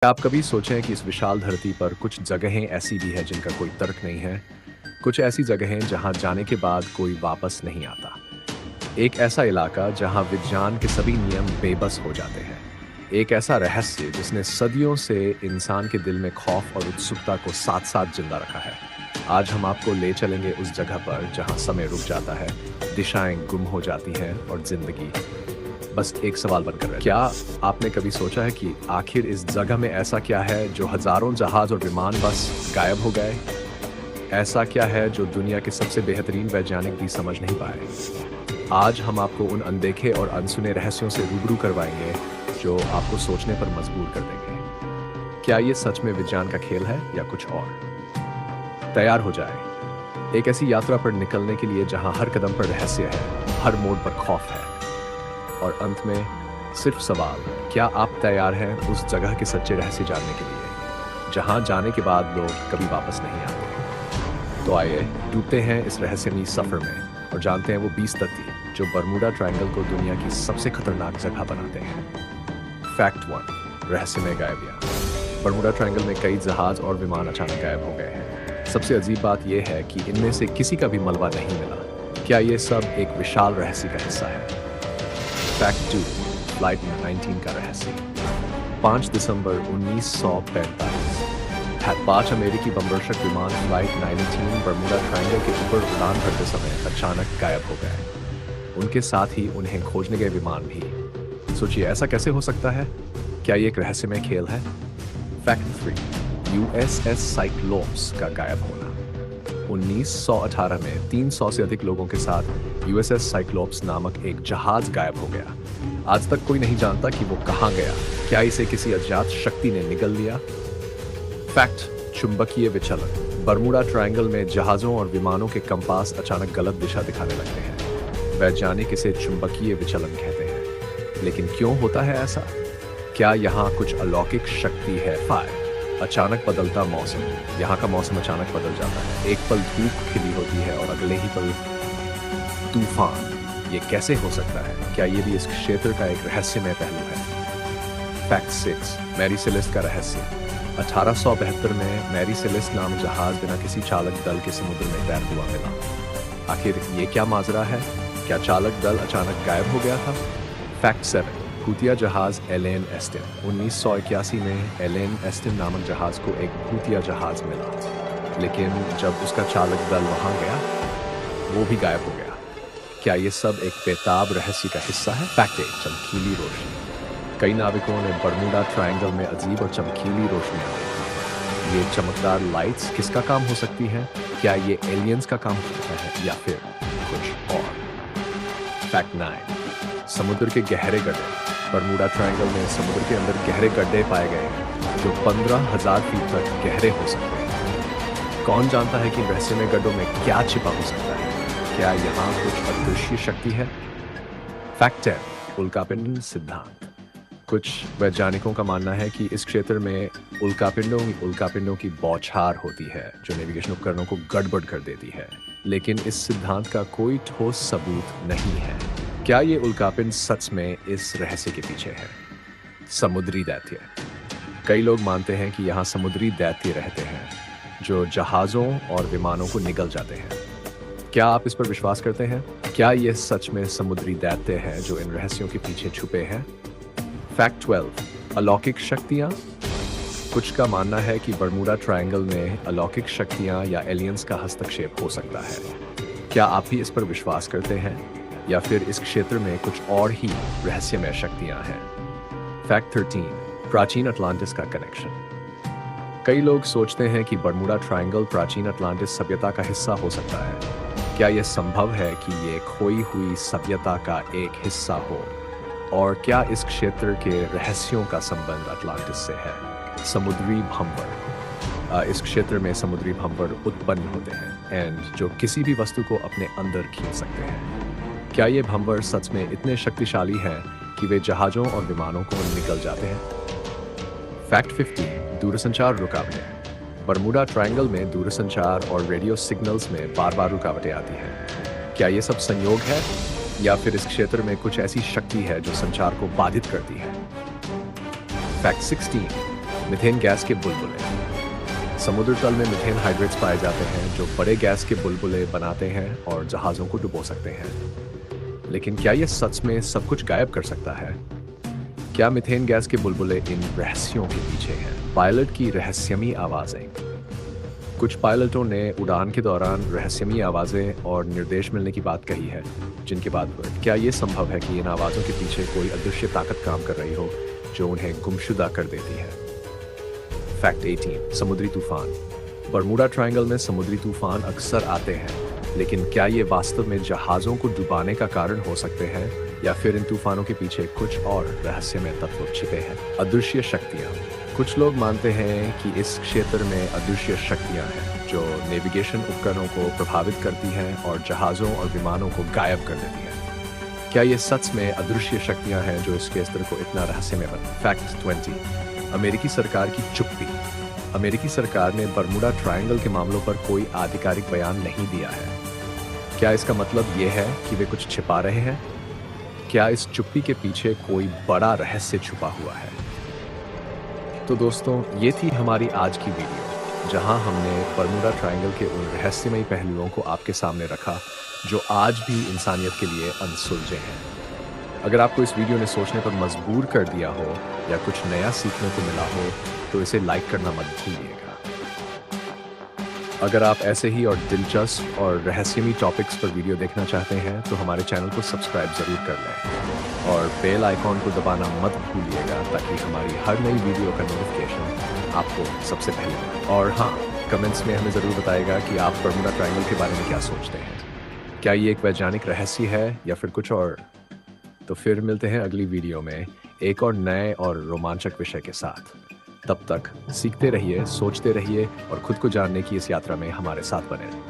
आप कभी सोचें कि इस विशाल धरती पर कुछ जगहें ऐसी भी हैं जिनका कोई तर्क नहीं है। कुछ ऐसी जगहें जहां जाने के बाद कोई वापस नहीं आता। एक ऐसा इलाका जहां विज्ञान के सभी नियम बेबस हो जाते हैं। एक ऐसा रहस्य जिसने सदियों से इंसान के दिल में खौफ और उत्सुकता को साथ साथ जिंदा रखा है। आज हम आपको ले चलेंगे उस जगह पर जहां समय रुक जाता है, दिशाएं गुम हो जाती हैं और जिंदगी बस एक सवाल बनकर रह क्या आपने कभी सोचा है कि आखिर इस जगह में ऐसा क्या है जो हजारों जहाज और विमान बस गायब हो गए? ऐसा क्या है जो दुनिया के सबसे बेहतरीन वैज्ञानिक भी समझ नहीं पाए? आज हम आपको उन अनदेखे और अनसुने रहस्यों से रूबरू करवाएंगे जो आपको सोचने पर मजबूर कर देंगे। क्या ये सच में विज्ञान का खेल है या कुछ और? तैयार हो जाए एक ऐसी यात्रा पर निकलने के लिए जहां हर कदम पर रहस्य है, हर मोड़ पर खौफ है और अंत में सिर्फ सवाल, क्या आप तैयार हैं उस जगह के सच्चे रहस्य जानने के लिए जहां जाने के बाद लोग कभी वापस नहीं आते? तो आइए डूबते हैं इस रहस्यमयी सफर में और जानते हैं वो 20 तथ्य जो बर्मुडा ट्रायंगल को दुनिया की सबसे खतरनाक जगह बनाते हैं। फैक्ट 1, रहस्यमय गायबियां। बर्मुडा ट्रायंगल में कई जहाज और विमान अचानक गायब हो गए हैं। सबसे अजीब बात यह है कि इनमें से किसी का भी मलबा नहीं मिला। क्या ये सब एक विशाल रहस्य का हिस्सा है? फैक्ट 2, फ्लाइट 19 का रहस्य। 5 दिसंबर 1945 5 अमेरिकी बमवर्षक विमान फ्लाइट 19 बर्मुडा ट्रायंगल के ऊपर उड़ान भरते समय अचानक गायब हो गए। उनके साथ ही उन्हें खोजने गए विमान भी। सोचिए, ऐसा कैसे हो सकता है? क्या ये एक रहस्यमय खेल है? फैक्ट 3, यूएसएस साइक्लोप्स का गायब होना। 1918 में 300 से अधिक लोगों के साथ यूएसएस साइक्लोप्स नामक एक जहाज गायब हो गया। आज तक कोई नहीं जानता कि वो कहां गया। क्या इसे किसी अज्ञात शक्ति ने निगल लिया? फैक्ट, चुंबकीय विचलन। बर्मुडा ट्रायंगल में जहाजों और विमानों के कंपास अचानक गलत दिशा दिखाने लगते हैं। वैज्ञानिक इसे चुंबकीय विचलन कहते हैं। लेकिन क्यों होता है ऐसा? क्या यहाँ कुछ अलौकिक शक्ति है? अचानक बदलता मौसम। यहाँ का मौसम अचानक बदल जाता है। एक पल धूप खिली होती है और अगले ही पल तूफान। ये कैसे हो सकता है? क्या ये भी इस क्षेत्र का एक रहस्यमय पहलू है? फैक्ट 6, मैरी सेलेस्ट का रहस्य। 1872 में मैरी सेलेस्ट नाम जहाज बिना किसी चालक दल के समुद्र में तैरता हुआ मिला। आखिर ये क्या माजरा है? क्या चालक दल अचानक गायब हो गया था? फैक्ट 7, भूतिया जहाज एलेन एस्टिन। 1981 में एलेन एस्टिन नामक जहाज को एक भूतिया जहाज मिला, लेकिन जब उसका चालक दल वहां गया, वो भी गायब हो गया। क्या ये सब एक बेताब रहस्य का हिस्सा है? फैक्ट 8, चमकीली रोशनी। कई नाविकों ने बर्मुडा ट्रायंगल में अजीब और चमकीली रोशनियां देखी। ये चमकदार लाइट्स किसका काम हो सकती हैं? क्या ये एलियंस का काम हो सकता है या फिर कुछ और? फैक्ट 9, समुद्र के गहरे गड्ढे। बर्मुडा ट्रायंगल में समुद्र के अंदर गहरे गड्ढे पाए गए हैं जो 15,000 फीट तक गहरे हो सकते हैं। कौन जानता है कि रहस्यमय गड्ढों में क्या छिपा हो सकता है? क्या यहाँ कुछ अदृश्य शक्ति है? फैक्ट 10, उल्कापिंड सिद्धांत। कुछ वैज्ञानिकों का मानना है कि इस क्षेत्र में उल्कापिंडों की बौछार होती है जो नेविगेशन उपकरणों को गड़बड़ कर देती है, लेकिन इस सिद्धांत का कोई ठोस सबूत नहीं है। क्या ये उल्कापिंड सच में इस रहस्य के पीछे है? समुद्री दैत्य। कई लोग मानते हैं कि यहाँ समुद्री दैत्य रहते हैं जो जहाजों और विमानों को निगल जाते हैं। क्या आप इस पर विश्वास करते हैं? क्या ये सच में समुद्री दैत्य हैं जो इन रहस्यों के पीछे छुपे हैं? फैक्ट 12, अलौकिक शक्तियाँ। कुछ का मानना है कि बर्मुडा ट्रायंगल में अलौकिक शक्तियाँ या एलियंस का हस्तक्षेप हो सकता है। क्या आप भी इस पर विश्वास करते हैं या फिर इस क्षेत्र में कुछ और ही रहस्यमय शक्तियां हैं? फैक्ट 13, प्राचीन अटलांटिस का कनेक्शन। कई लोग सोचते हैं कि बर्मुडा ट्रायंगल प्राचीन अटलांटिस सभ्यता का हिस्सा हो सकता है। क्या यह संभव है कि ये खोई हुई सभ्यता का एक हिस्सा हो? और क्या इस क्षेत्र के रहस्यों का संबंध अटलांटिस से है? समुद्री भंवर। इस क्षेत्र में समुद्री भंवर उत्पन्न होते हैं एंड जो किसी भी वस्तु को अपने अंदर खींच सकते हैं। क्या ये भंवर सच में इतने शक्तिशाली हैं कि वे जहाजों और विमानों को निगल जाते हैं? फैक्ट 15, दूरसंचार रुकावटें। बर्मुडा ट्रायंगल में दूरसंचार और रेडियो सिग्नल्स में बार बार रुकावटें आती हैं। क्या ये सब संयोग है या फिर इस क्षेत्र में कुछ ऐसी शक्ति है जो संचार को बाधित करती है? फैक्ट 16, मीथेन गैस के बुलबुले। समुद्र तल में मीथेन हाइड्रेट्स पाए जाते हैं जो बड़े गैस के बुलबुले बनाते हैं और जहाज़ों को डुबो सकते हैं। लेकिन क्या ये सच में सब कुछ गायब कर सकता है? क्या मीथेन गैस के बुलबुले इन रहस्यों के पीछे हैं? पायलट की रहस्यमयी आवाज़ें। कुछ पायलटों ने उड़ान के दौरान रहस्यमयी आवाज़ें और निर्देश मिलने की बात कही है, जिनके बाद क्या ये संभव है कि इन आवाज़ों के पीछे कोई अदृश्य ताकत काम कर रही हो जो उन्हें गुमशुदा कर देती है? फैक्ट 18, समुद्री तूफान। बरमूडा ट्रायंगल में समुद्री तूफान अक्सर आते हैं, लेकिन क्या ये वास्तव में जहाज़ों को डुबाने का कारण हो सकते हैं या फिर इन तूफानों के पीछे कुछ और रहस्यमय तत्व छिपे हैं? अदृश्य शक्तियाँ। कुछ लोग मानते हैं कि इस क्षेत्र में अदृश्य शक्तियाँ हैं जो नेविगेशन उपकरणों को प्रभावित करती हैं और जहाज़ों और विमानों को गायब कर देती हैं। क्या ये सच में अदृश्य शक्तियाँ हैं जो इस क्षेत्र को इतना रहस्यमय बना? फैक्ट 20, अमेरिकी सरकार की चुप्पी। अमेरिकी सरकार ने बरमूडा ट्रायंगल के मामलों पर कोई आधिकारिक बयान नहीं दिया है। क्या इसका मतलब ये है कि वे कुछ छिपा रहे हैं? क्या इस चुप्पी के पीछे कोई बड़ा रहस्य छुपा हुआ है? तो दोस्तों, ये थी हमारी आज की वीडियो, जहां हमने बरमूडा ट्रायंगल के उन रहस्यमयी पहलुओं को आपके सामने रखा जो आज भी इंसानियत के लिए अनसुलझे हैं। अगर आपको इस वीडियो ने सोचने पर मजबूर कर दिया हो या कुछ नया सीखने को मिला हो तो इसे लाइक करना मत भूलिएगा। अगर आप ऐसे ही और दिलचस्प और रहस्यमयी टॉपिक्स पर वीडियो देखना चाहते हैं तो हमारे चैनल को सब्सक्राइब ज़रूर कर लें और बेल आइकॉन को दबाना मत भूलिएगा ताकि हमारी हर नई वीडियो का नोटिफिकेशन आपको सबसे पहले मिले। और हाँ, कमेंट्स में हमें ज़रूर बताइएगा कि आप बरमूडा ट्रायंगल के बारे में क्या सोचते हैं। क्या ये एक वैज्ञानिक रहस्य है या फिर कुछ और? तो फिर मिलते हैं अगली वीडियो में एक और नए और रोमांचक विषय के साथ। तब तक सीखते रहिए, सोचते रहिए और खुद को जानने की इस यात्रा में हमारे साथ बने।